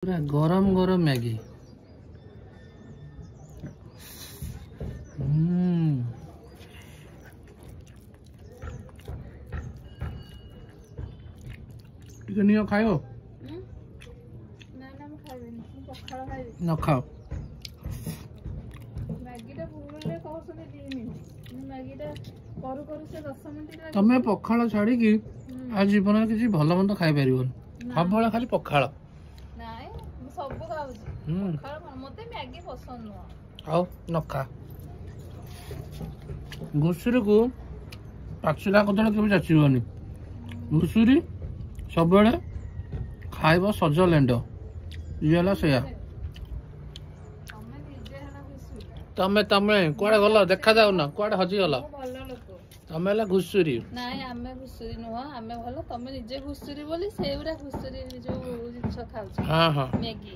पूरा गरम गरम मैगी। ଟିକେ ନିଅ ଖାଇବ न खाओ तमे पखाल छाड़ी आज जीवन किसी भल मंद खाई पार सब खाली पखाल आओ न खा घुषुरी को पाचिला कदल के जाचिबनी घुषुरी सब खाइब सज लेंड ये से तमे तमे कुआडे गल देखा जाऊ ना कुआडे हजी गल तमे ला घुषुरी नाही आमे घुषुरी नुह आमे भलो तमे निजे घुषुरी बोली सेउरा घुषुरी जो जिंस खाउ हां हां मैगी।